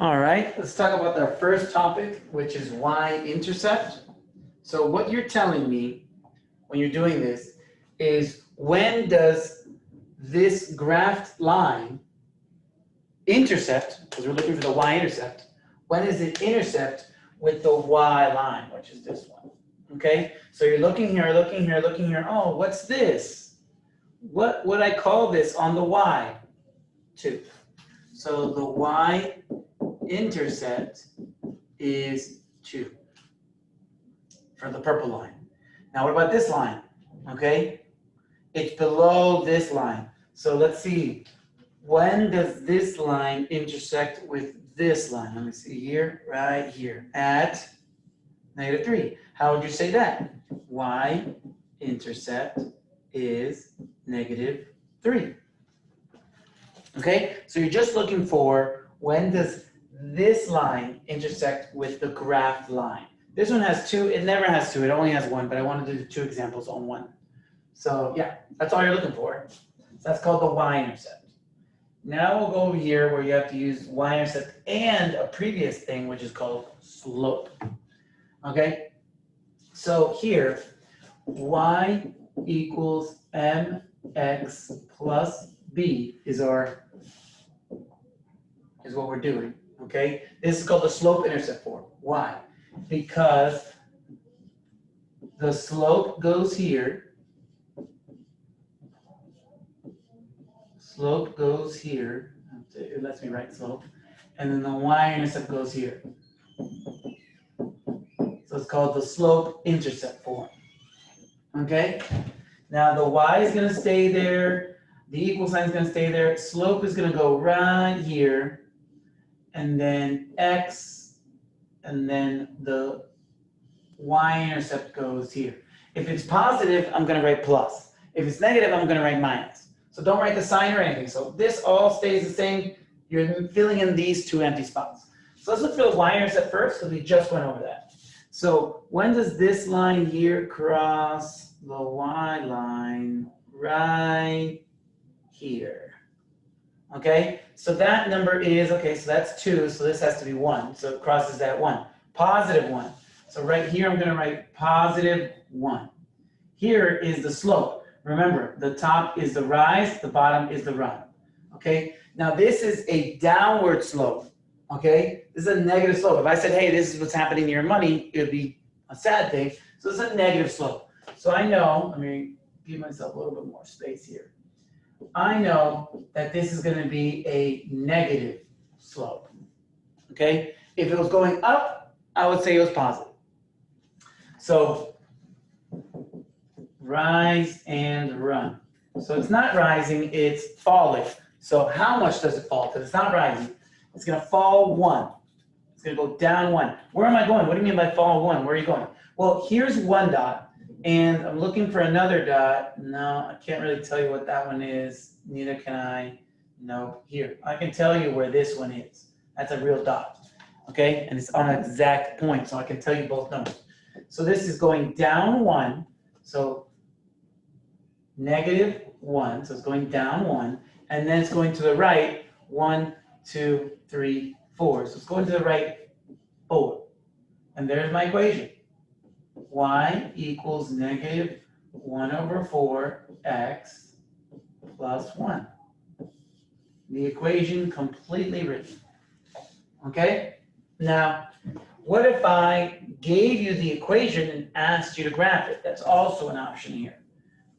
All right, let's talk about our first topic, which is Y-intercept. So what you're telling me when you're doing this is when does this graphed line intercept, because we're looking for the Y-intercept, when does it intercept with the Y line, which is this one? Okay, so you're looking here, looking here, looking here. Oh, what's this? What would I call this on the Y? 2. So the Y-intercept is 2 for the purple line. Now what about this line? Okay, it's below this line. So let's see, when does this line intersect with this line? Let me see here, right here, at -3. How would you say that? Y-intercept is -3. Okay, so you're just looking for when does this line intersect with the graphed line. This one has 2, it never has 2, it only has 1, but I wanted to do 2 examples on 1. So yeah, that's all you're looking for. So that's called the Y-intercept. Now we'll go over here where you have to use Y-intercept and a previous thing, which is called slope. Okay, so here, Y equals mx plus b is what we're doing. Okay, this is called the slope-intercept form. Why? Because the slope goes here. Slope goes here. It lets me write slope. And then the Y-intercept goes here. So it's called the slope-intercept form. Okay? Now the Y is going to stay there. The equal sign is going to stay there. Slope is going to go right here. And then X. And then the Y-intercept goes here. If it's positive, I'm going to write plus. If it's negative, I'm going to write minus. So don't write the sign or anything. So this all stays the same. You're filling in these 2 empty spots. So let's look for the Y-intercept first, because we just went over that. So when does this line here cross the Y line? Right here. Okay, so that number is, okay, so that's 2, so this has to be 1. So it crosses that 1. Positive 1. So right here, I'm going to write positive 1. Here is the slope. Remember, the top is the rise, the bottom is the run. Okay, now this is a downward slope. Okay, this is a negative slope. If I said, hey, this is what's happening to your money, it would be a sad thing. So this is a negative slope. So I know, let me give myself a little bit more space here. I know that this is going to be a negative slope. Okay, if it was going up, I would say it was positive. So rise and run. So it's not rising, it's falling. So how much does it fall? Because it's not rising. It's going to fall 1. It's going to go down 1. Where am I going? What do you mean by fall 1? Where are you going? Well, here's 1 dot, and I'm looking for another dot. No, I can't really tell you what that one is. Neither can I. No, here. I can tell you where this one is. That's a real dot. Okay, and it's on an exact point, so I can tell you both numbers. So this is going down 1. So -1, so it's going down 1, and then it's going to the right 1, 2, 3, 4. So it's going to the right 4. And there's my equation. Y equals -1/4x plus 1. The equation completely written. Okay? Now, what if I gave you the equation and asked you to graph it? That's also an option here.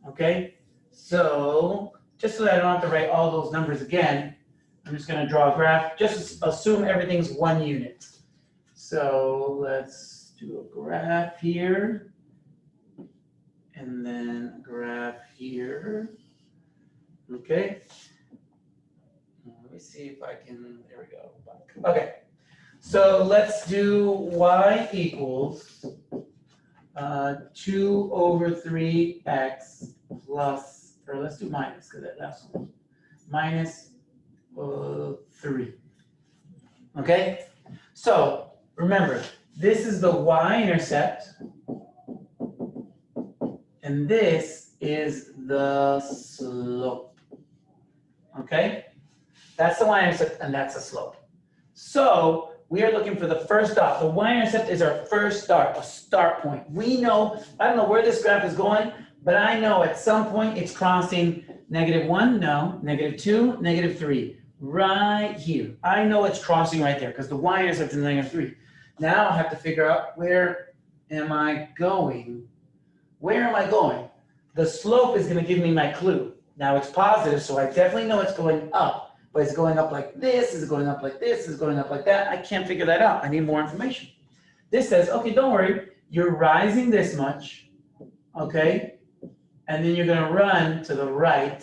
Okay? So, just so that I don't have to write all those numbers again, I'm just going to draw a graph. Just assume everything's 1 unit. So let's do a graph here. And then a graph here. Okay. Let me see if I can, there we go. Okay. So let's do y equals 2/3x plus, or let's do minus, because that last one, minus 3. Okay? So remember, this is the y-intercept, and this is the slope. Okay? That's the y-intercept, and that's the slope. So we are looking for the first dot. The y-intercept is our first start, a start point. We know, I don't know where this graph is going, but I know at some point it's crossing -1, no, -2, -3, right here. I know it's crossing right there because the y-intercept is -3. Now I have to figure out where am I going? Where am I going? The slope is going to give me my clue. Now it's positive, so I definitely know it's going up, but it's going up like this, is it going up like this, is it going up like that? I can't figure that out. I need more information. This says, okay, don't worry, you're rising this much, okay? And then you're going to run to the right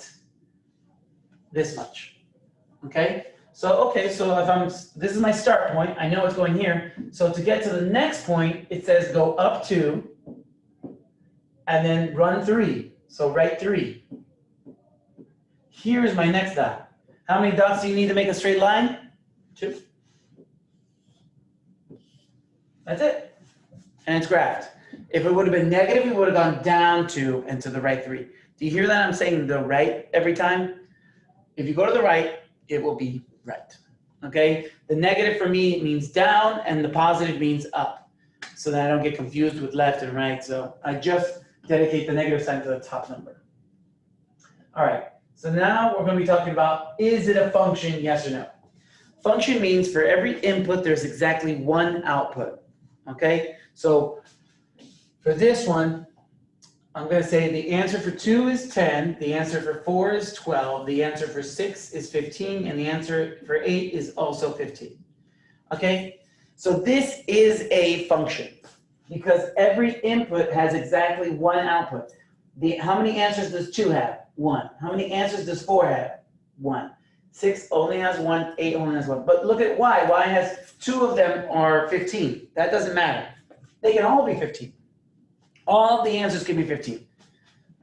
this much, okay? So, okay, so this is my start point. I know it's going here. So to get to the next point, it says go up 2 and then run 3. So write 3. Here's my next dot. How many dots do you need to make a straight line? 2. That's it. And it's graphed. If it would have been negative, we would have gone down 2 and to the right 3. Do you hear that? I'm saying the right every time. If you go to the right, it will be right. Okay? The negative for me means down and the positive means up. So that I don't get confused with left and right. So I just dedicate the negative sign to the top number. All right. So now we're going to be talking about, is it a function, yes or no? Function means for every input, there's exactly one output. Okay? So for this one, I'm going to say the answer for 2 is 10, the answer for 4 is 12, the answer for 6 is 15, and the answer for 8 is also 15. Okay? So this is a function because every input has exactly one output. How many answers does 2 have? 1. How many answers does 4 have? 1. 6 only has 1, 8 only has 1. But look at Y. Y has 2 of them are 15. That doesn't matter. They can all be 15. All the answers can be 15.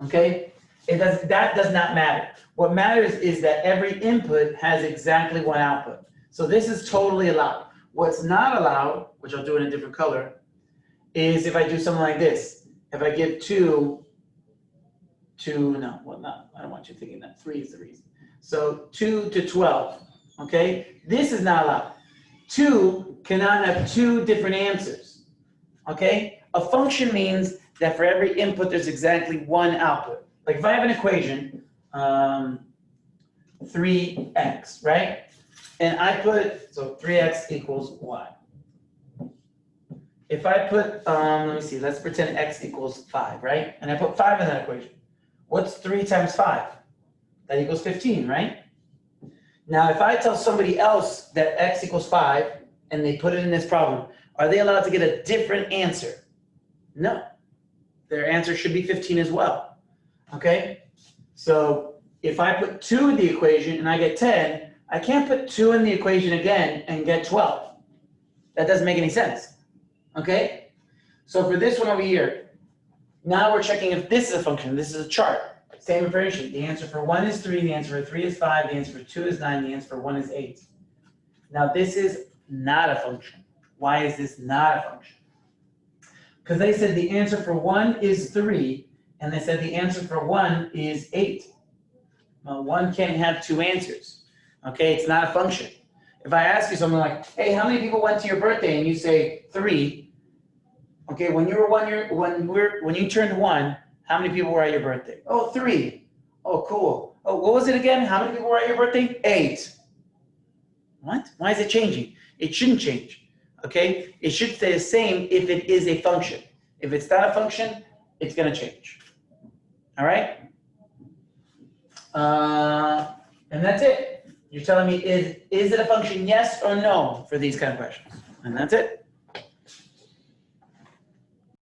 Okay? That does not matter. What matters is that every input has exactly one output. So this is totally allowed. What's not allowed, which I'll do in a different color, is if I do something like this. If I give 2, no, well, not, I don't want you thinking that. 3 is the reason. So 2 to 12, okay? This is not allowed. 2 cannot have 2 different answers, okay? A function means that for every input, there's exactly one output. Like if I have an equation, 3x, right? And I put, so 3x equals y. If I put, let me see, let's pretend x equals 5, right? And I put 5 in that equation. What's 3 times 5? That equals 15, right? Now, if I tell somebody else that x equals 5 and they put it in this problem, are they allowed to get a different answer? No. Their answer should be 15 as well. Okay? So if I put 2 in the equation and I get 10, I can't put 2 in the equation again and get 12. That doesn't make any sense. Okay? So for this one over here, now we're checking if this is a function. This is a chart. Same information. The answer for 1 is 3, the answer for 3 is 5, the answer for 2 is 9, the answer for 1 is 8. Now this is not a function. Why is this not a function? Because they said the answer for 1 is 3, and they said the answer for 1 is 8. Well, 1 can't have 2 answers. Okay, it's not a function. If I ask you something like, hey, how many people went to your birthday? And you say 3. Okay, when you were 1 year, when you turned 1, how many people were at your birthday? Oh, 3. Oh, cool. Oh, what was it again? How many people were at your birthday? 8. What? Why is it changing? It shouldn't change. Okay? It should stay the same if it is a function. If it's not a function, it's going to change. All right? And that's it. You're telling me, is it a function, yes or no, for these kind of questions? And that's it.